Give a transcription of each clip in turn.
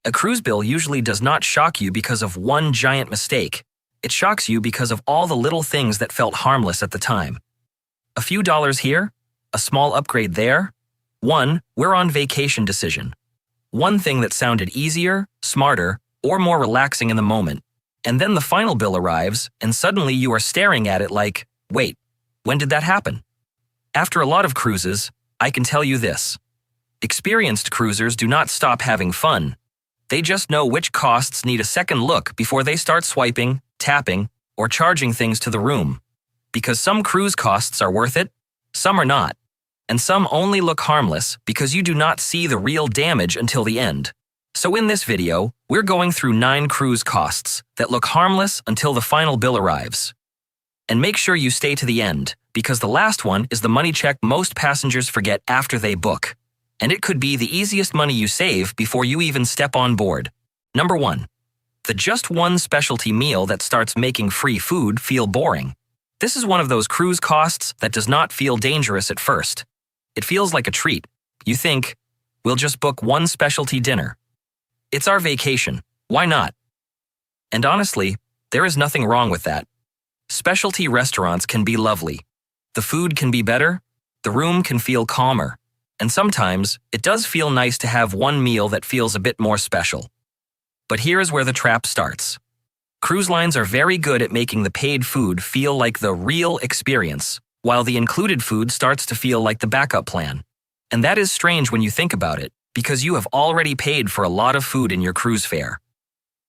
A cruise bill usually does not shock you because of one giant mistake. It shocks you because of all the little things that felt harmless at the time. A few dollars here, a small upgrade there. One, we're on vacation decision. One thing that sounded easier, smarter, or more relaxing in the moment. And then the final bill arrives, and suddenly you are staring at it like, wait, when did that happen? After a lot of cruises, I can tell you this. Experienced cruisers do not stop having fun. They just know which costs need a second look before they start swiping, tapping, or charging things to the room. Because some cruise costs are worth it, some are not. And some only look harmless because you do not see the real damage until the end. So in this video, we're going through 9 cruise costs that look harmless until the final bill arrives. And make sure you stay to the end, because the last one is the money check most passengers forget after they book. And it could be the easiest money you save before you even step on board. Number 1. The just one specialty meal that starts making free food feel boring. This is one of those cruise costs that does not feel dangerous at first. It feels like a treat. You think, we'll just book one specialty dinner. It's our vacation. Why not? And honestly, there is nothing wrong with that. Specialty restaurants can be lovely. The food can be better. The room can feel calmer. And sometimes, it does feel nice to have one meal that feels a bit more special. But here is where the trap starts. Cruise lines are very good at making the paid food feel like the real experience, while the included food starts to feel like the backup plan. And that is strange when you think about it, because you have already paid for a lot of food in your cruise fare.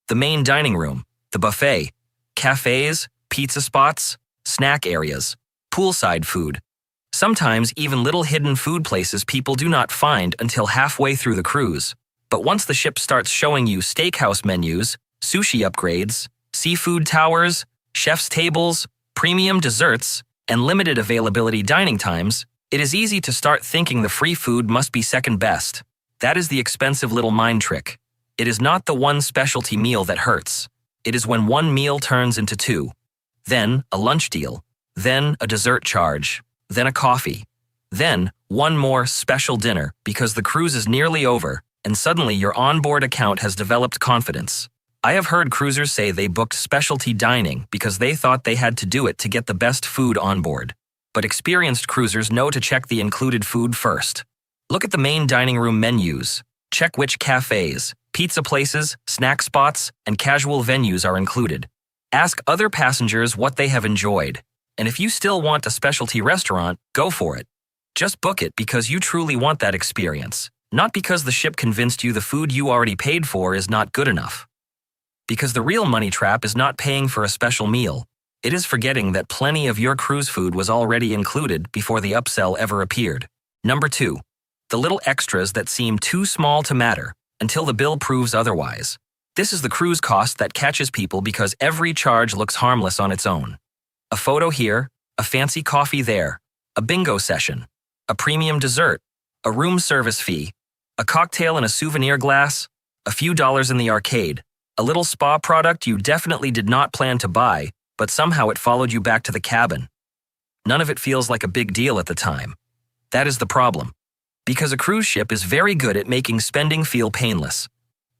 The main dining room, the buffet, cafes, pizza spots, snack areas, poolside food. Sometimes even little hidden food places people do not find until halfway through the cruise. But once the ship starts showing you steakhouse menus, sushi upgrades, seafood towers, chef's tables, premium desserts, and limited availability dining times, it is easy to start thinking the free food must be second best. That is the expensive little mind trick. It is not the one specialty meal that hurts. It is when one meal turns into 2. Then a lunch deal. Then a dessert charge. Then a coffee. Then one more special dinner because the cruise is nearly over and suddenly your onboard account has developed confidence. I have heard cruisers say they booked specialty dining because they thought they had to do it to get the best food on board. But experienced cruisers know to check the included food first. Look at the main dining room menus. Check which cafes, pizza places, snack spots, and casual venues are included. Ask other passengers what they have enjoyed. And if you still want a specialty restaurant, go for it. Just book it because you truly want that experience, not because the ship convinced you the food you already paid for is not good enough. Because the real money trap is not paying for a special meal. It is forgetting that plenty of your cruise food was already included before the upsell ever appeared. Number 2. The little extras that seem too small to matter until the bill proves otherwise. This is the cruise cost that catches people because every charge looks harmless on its own. A photo here, a fancy coffee there, a bingo session, a premium dessert, a room service fee, a cocktail in a souvenir glass, a few dollars in the arcade, a little spa product you definitely did not plan to buy, but somehow it followed you back to the cabin. None of it feels like a big deal at the time. That is the problem. Because a cruise ship is very good at making spending feel painless.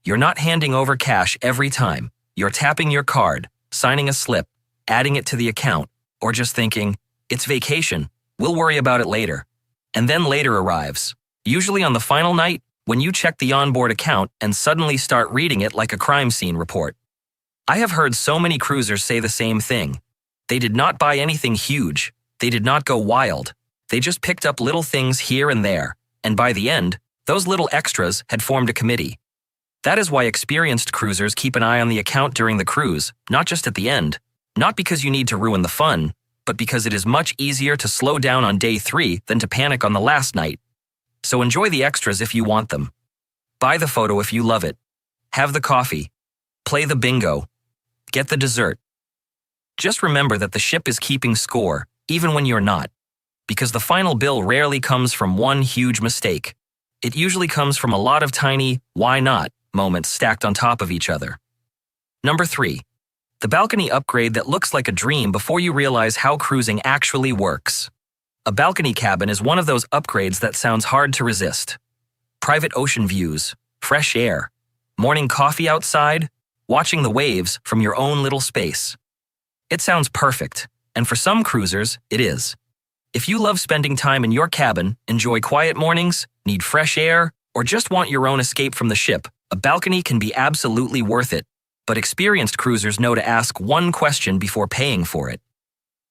You're not handing over cash every time. You're tapping your card, signing a slip, adding it to the account, or just thinking, it's vacation, we'll worry about it later. And then later arrives, usually on the final night, when you check the onboard account and suddenly start reading it like a crime scene report. I have heard so many cruisers say the same thing. They did not buy anything huge. They did not go wild. They just picked up little things here and there. And by the end, those little extras had formed a committee. That is why experienced cruisers keep an eye on the account during the cruise, not just at the end. Not because you need to ruin the fun, but because it is much easier to slow down on day 3 than to panic on the last night. So enjoy the extras if you want them. Buy the photo if you love it. Have the coffee. Play the bingo. Get the dessert. Just remember that the ship is keeping score, even when you're not. Because the final bill rarely comes from one huge mistake. It usually comes from a lot of tiny, why not, moments stacked on top of each other. Number 3. The balcony upgrade that looks like a dream before you realize how cruising actually works. A balcony cabin is one of those upgrades that sounds hard to resist. Private ocean views, fresh air, morning coffee outside, watching the waves from your own little space. It sounds perfect, and for some cruisers, it is. If you love spending time in your cabin, enjoy quiet mornings, need fresh air, or just want your own escape from the ship, a balcony can be absolutely worth it. But experienced cruisers know to ask one question before paying for it.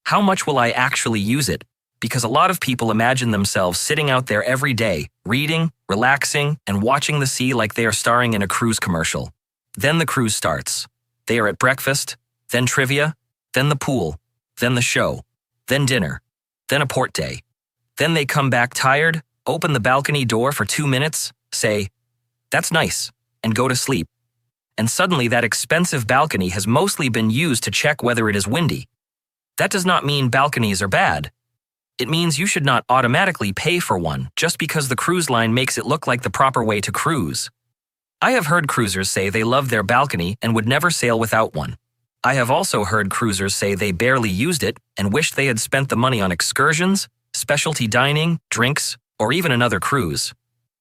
How much will I actually use it? Because a lot of people imagine themselves sitting out there every day, reading, relaxing, and watching the sea like they are starring in a cruise commercial. Then the cruise starts. They are at breakfast, then trivia, then the pool, then the show, then dinner, then a port day. Then they come back tired, open the balcony door for 2 minutes, say, "That's nice," and go to sleep. And suddenly that expensive balcony has mostly been used to check whether it is windy. That does not mean balconies are bad. It means you should not automatically pay for one just because the cruise line makes it look like the proper way to cruise. I have heard cruisers say they love their balcony and would never sail without one. I have also heard cruisers say they barely used it and wished they had spent the money on excursions, specialty dining, drinks, or even another cruise.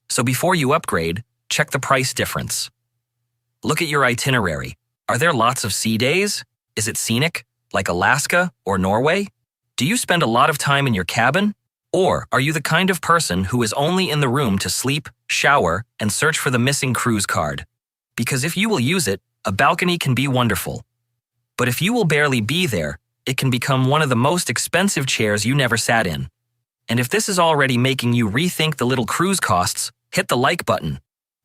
So before you upgrade, check the price difference. Look at your itinerary. Are there lots of sea days? Is it scenic, like Alaska or Norway? Do you spend a lot of time in your cabin? Or are you the kind of person who is only in the room to sleep, shower, and search for the missing cruise card? Because if you will use it, a balcony can be wonderful. But if you will barely be there, it can become one of the most expensive chairs you never sat in. And if this is already making you rethink the little cruise costs, hit the like button.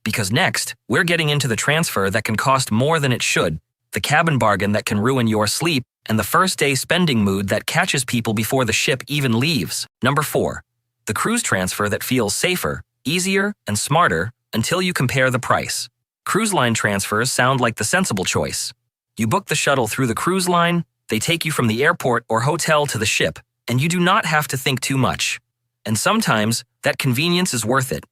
Because next, we're getting into the transfer that can cost more than it should, the cabin bargain that can ruin your sleep, and the first day spending mood that catches people before the ship even leaves. Number 4. The cruise transfer that feels safer, easier, and smarter until you compare the price. Cruise line transfers sound like the sensible choice. You book the shuttle through the cruise line, they take you from the airport or hotel to the ship, and you do not have to think too much. And sometimes, that convenience is worth it.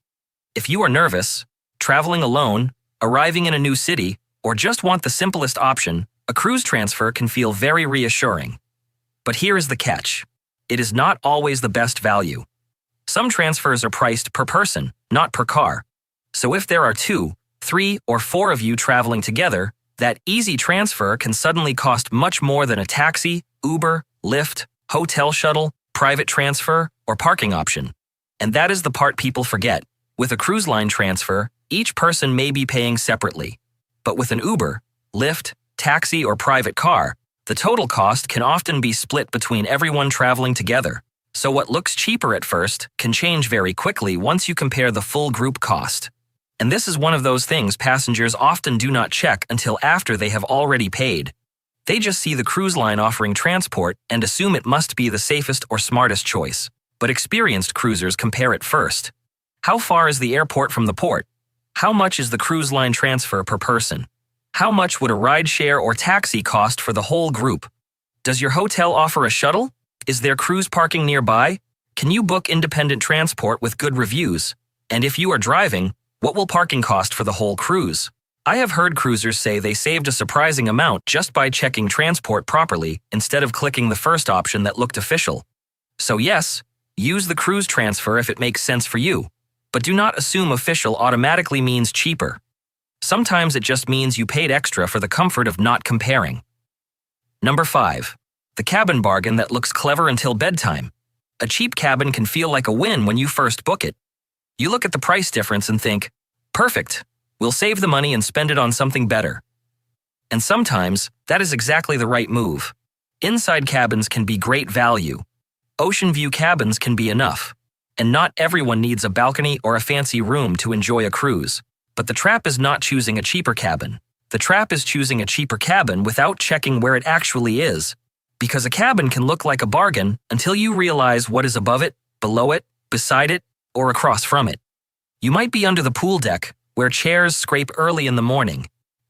If you are nervous, traveling alone, arriving in a new city, or just want the simplest option, a cruise transfer can feel very reassuring. But here is the catch. It is not always the best value. Some transfers are priced per person, not per car. So if there are 2, 3, or 4 of you traveling together, that easy transfer can suddenly cost much more than a taxi, Uber, Lyft, hotel shuttle, private transfer, or parking option. And that is the part people forget. With a cruise line transfer, each person may be paying separately. But with an Uber, Lyft, taxi, or private car, the total cost can often be split between everyone traveling together. So what looks cheaper at first can change very quickly once you compare the full group cost. And this is one of those things passengers often do not check until after they have already paid. They just see the cruise line offering transport and assume it must be the safest or smartest choice. But experienced cruisers compare it first. How far is the airport from the port? How much is the cruise line transfer per person? How much would a rideshare or taxi cost for the whole group? Does your hotel offer a shuttle? Is there cruise parking nearby? Can you book independent transport with good reviews? And if you are driving, what will parking cost for the whole cruise? I have heard cruisers say they saved a surprising amount just by checking transport properly instead of clicking the first option that looked official. So yes, use the cruise transfer if it makes sense for you. But do not assume official automatically means cheaper. Sometimes it just means you paid extra for the comfort of not comparing. Number 5. The cabin bargain that looks clever until bedtime. A cheap cabin can feel like a win when you first book it. You look at the price difference and think, perfect, we'll save the money and spend it on something better. And sometimes, that is exactly the right move. Inside cabins can be great value. Ocean view cabins can be enough. And not everyone needs a balcony or a fancy room to enjoy a cruise. But the trap is not choosing a cheaper cabin. The trap is choosing a cheaper cabin without checking where it actually is. Because a cabin can look like a bargain until you realize what is above it, below it, beside it, or across from it. You might be under the pool deck, where chairs scrape early in the morning.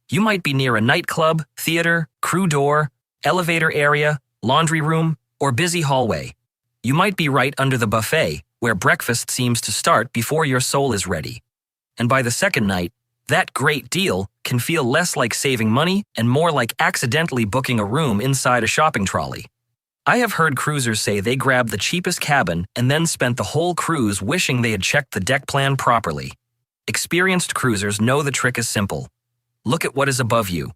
You might be near a nightclub, theater, crew door, elevator area, laundry room, or busy hallway. You might be right under the buffet, where breakfast seems to start before your soul is ready. And by the second night, that great deal can feel less like saving money and more like accidentally booking a room inside a shopping trolley. I have heard cruisers say they grabbed the cheapest cabin and then spent the whole cruise wishing they had checked the deck plan properly. Experienced cruisers know the trick is simple. Look at what is above you.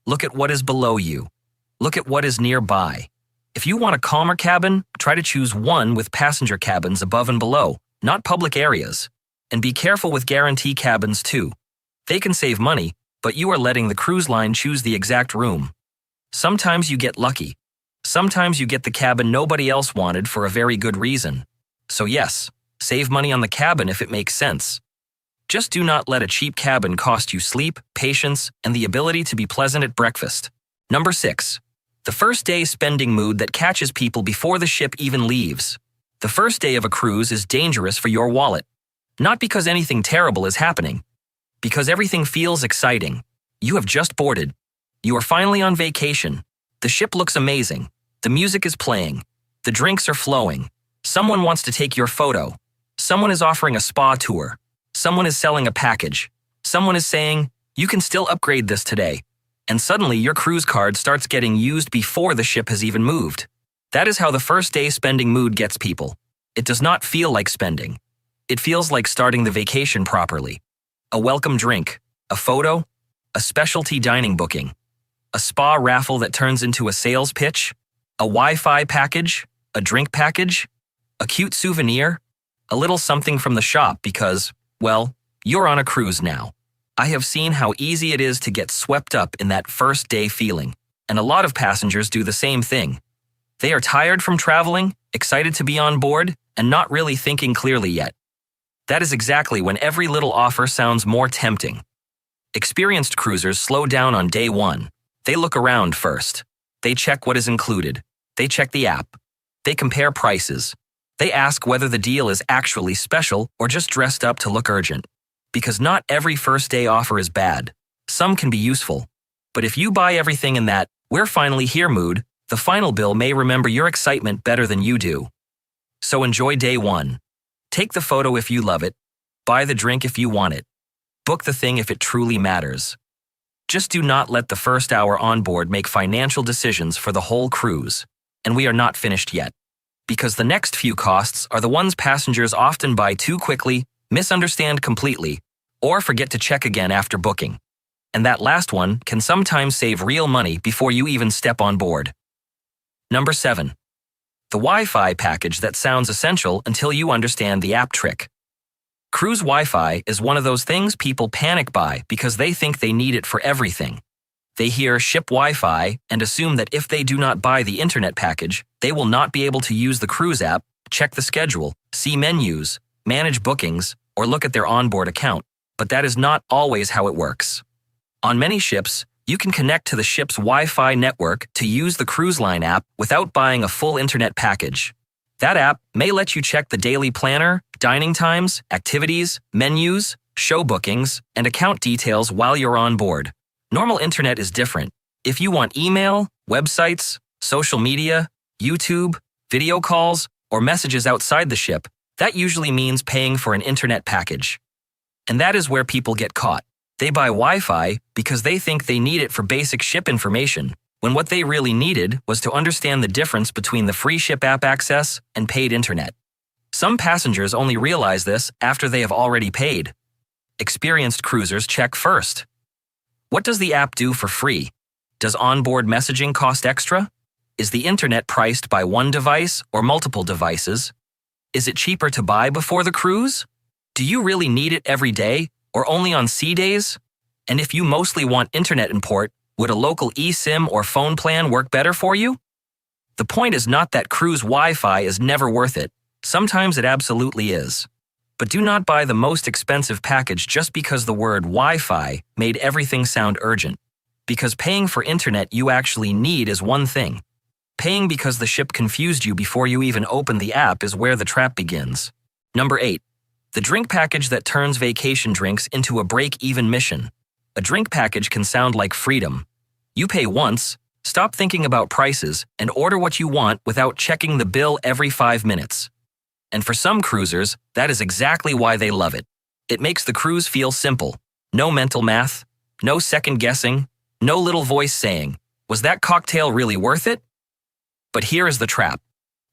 Look at what is below you. Look at what is nearby. If you want a calmer cabin, try to choose one with passenger cabins above and below, not public areas. And be careful with guarantee cabins too. They can save money, but you are letting the cruise line choose the exact room. Sometimes you get lucky. Sometimes you get the cabin nobody else wanted for a very good reason. So yes, save money on the cabin if it makes sense. Just do not let a cheap cabin cost you sleep, patience, and the ability to be pleasant at breakfast. Number 6. The first day spending mood that catches people before the ship even leaves. The first day of a cruise is dangerous for your wallet. Not because anything terrible is happening. Because everything feels exciting. You have just boarded. You are finally on vacation. The ship looks amazing. The music is playing. The drinks are flowing. Someone wants to take your photo. Someone is offering a spa tour. Someone is selling a package. Someone is saying, you can still upgrade this today. And suddenly your cruise card starts getting used before the ship has even moved. That is how the first day spending mood gets people. It does not feel like spending. It feels like starting the vacation properly. A welcome drink, a photo, a specialty dining booking, a spa raffle that turns into a sales pitch, a Wi-Fi package, a drink package, a cute souvenir, a little something from the shop because, well, you're on a cruise now. I have seen how easy it is to get swept up in that first day feeling, and a lot of passengers do the same thing. They are tired from traveling, excited to be on board, and not really thinking clearly yet. That is exactly when every little offer sounds more tempting. Experienced cruisers slow down on day 1. They look around first. They check what is included. They check the app. They compare prices. They ask whether the deal is actually special or just dressed up to look urgent. Because not every first day offer is bad. Some can be useful. But if you buy everything in that, we're finally here mood, the final bill may remember your excitement better than you do. So enjoy day 1. Take the photo if you love it. Buy the drink if you want it. Book the thing if it truly matters. Just do not let the first hour on board make financial decisions for the whole cruise. And we are not finished yet. Because the next few costs are the ones passengers often buy too quickly, misunderstand completely, or forget to check again after booking. And that last one can sometimes save real money before you even step on board. Number 7. The Wi-Fi package that sounds essential until you understand the app trick. Cruise Wi-Fi is one of those things people panic by because they think they need it for everything. They hear ship Wi-Fi and assume that if they do not buy the internet package, they will not be able to use the cruise app, check the schedule, see menus, manage bookings, or look at their onboard account. But that is not always how it works. On many ships, you can connect to the ship's Wi-Fi network to use the cruise line app without buying a full internet package. That app may let you check the daily planner, dining times, activities, menus, show bookings, and account details while you're on board. Normal internet is different. If you want email, websites, social media, YouTube, video calls, or messages outside the ship, that usually means paying for an internet package. And that is where people get caught. They buy Wi-Fi because they think they need it for basic ship information, when what they really needed was to understand the difference between the free ship app access and paid internet. Some passengers only realize this after they have already paid. Experienced cruisers check first. What does the app do for free? Does onboard messaging cost extra? Is the internet priced by one device or multiple devices? Is it cheaper to buy before the cruise? Do you really need it every day or only on sea days? And if you mostly want internet import, would a local eSIM or phone plan work better for you? The point is not that cruise Wi-Fi is never worth it. Sometimes it absolutely is. But do not buy the most expensive package just because the word Wi-Fi made everything sound urgent. Because paying for internet you actually need is one thing. Paying because the ship confused you before you even opened the app is where the trap begins. Number 8. The drink package that turns vacation drinks into a break-even mission. A drink package can sound like freedom. You pay once, stop thinking about prices, and order what you want without checking the bill every 5 minutes. And for some cruisers, that is exactly why they love it. It makes the cruise feel simple. No mental math, no second guessing, no little voice saying, "Was that cocktail really worth it?" But here is the trap.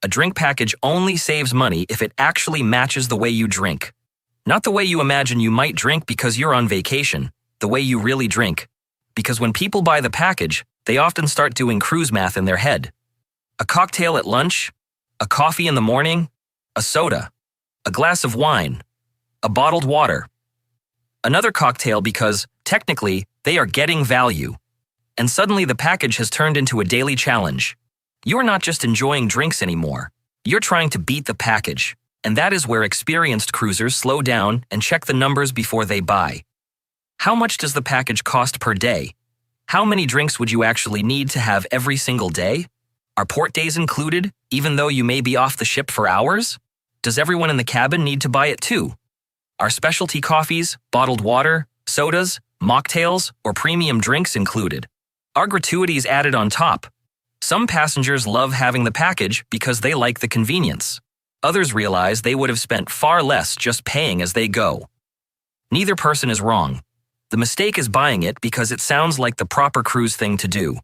A drink package only saves money if it actually matches the way you drink. Not the way you imagine you might drink because you're on vacation, the way you really drink, Because when people buy the package, they often start doing cruise math in their head. A cocktail at lunch, a coffee in the morning, a soda, a glass of wine, a bottled water. Another cocktail because, technically, they are getting value. And suddenly the package has turned into a daily challenge. You are not just enjoying drinks anymore. You're trying to beat the package. And that is where experienced cruisers slow down and check the numbers before they buy. How much does the package cost per day? How many drinks would you actually need to have every single day? Are port days included, even though you may be off the ship for hours? Does everyone in the cabin need to buy it too? Are specialty coffees, bottled water, sodas, mocktails, or premium drinks included? Are gratuities added on top? Some passengers love having the package because they like the convenience. Others realize they would have spent far less just paying as they go. Neither person is wrong. The mistake is buying it because it sounds like the proper cruise thing to do.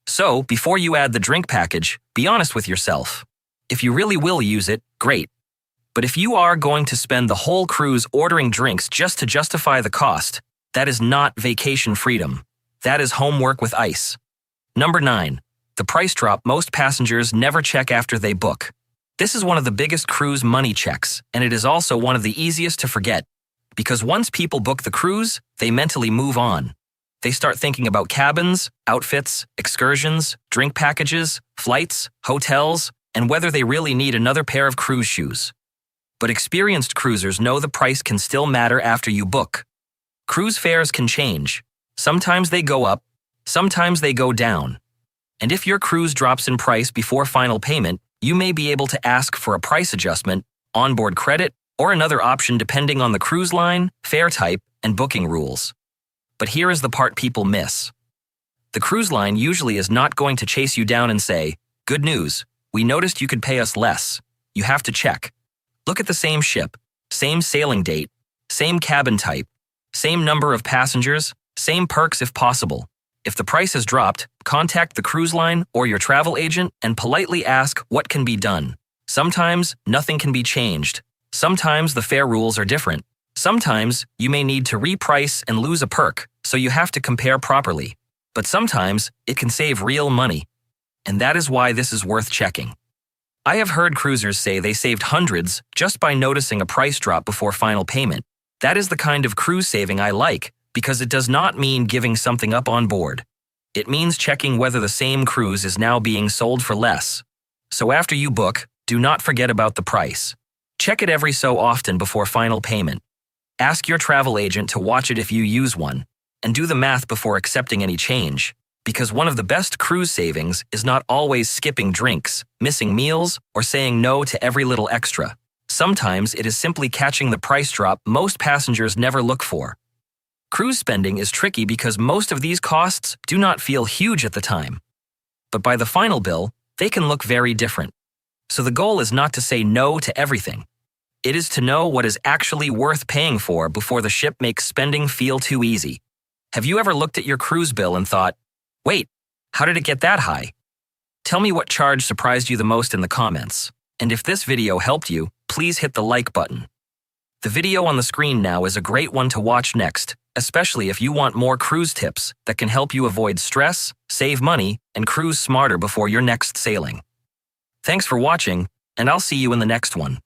So, before you add the drink package, be honest with yourself. If you really will use it, great. But if you are going to spend the whole cruise ordering drinks just to justify the cost, that is not vacation freedom. That is homework with ice. Number 9. The price drop most passengers never check after they book. This is one of the biggest cruise money checks, and it is also one of the easiest to forget. Because once people book the cruise, they mentally move on. They start thinking about cabins, outfits, excursions, drink packages, flights, hotels, and whether they really need another pair of cruise shoes. But experienced cruisers know the price can still matter after you book. Cruise fares can change. Sometimes they go up, sometimes they go down. And if your cruise drops in price before final payment, you may be able to ask for a price adjustment, onboard credit, or another option depending on the cruise line, fare type, and booking rules. But here is the part people miss. The cruise line usually is not going to chase you down and say, "Good news, we noticed you could pay us less." You have to check. Look at the same ship, same sailing date, same cabin type, same number of passengers, same perks if possible. If the price has dropped, contact the cruise line or your travel agent and politely ask what can be done. Sometimes nothing can be changed. Sometimes the fare rules are different. Sometimes you may need to reprice and lose a perk, so you have to compare properly. But sometimes it can save real money. And that is why this is worth checking. I have heard cruisers say they saved hundreds just by noticing a price drop before final payment. That is the kind of cruise saving I like, because it does not mean giving something up on board. It means checking whether the same cruise is now being sold for less. So after you book, do not forget about the price. Check it every so often before final payment. Ask your travel agent to watch it if you use one, and do the math before accepting any change, because one of the best cruise savings is not always skipping drinks, missing meals, or saying no to every little extra. Sometimes it is simply catching the price drop most passengers never look for. Cruise spending is tricky because most of these costs do not feel huge at the time. But by the final bill, they can look very different. So the goal is not to say no to everything. It is to know what is actually worth paying for before the ship makes spending feel too easy. Have you ever looked at your cruise bill and thought, "Wait, how did it get that high?" Tell me what charge surprised you the most in the comments. And if this video helped you, please hit the like button. The video on the screen now is a great one to watch next, especially if you want more cruise tips that can help you avoid stress, save money, and cruise smarter before your next sailing. Thanks for watching, and I'll see you in the next one.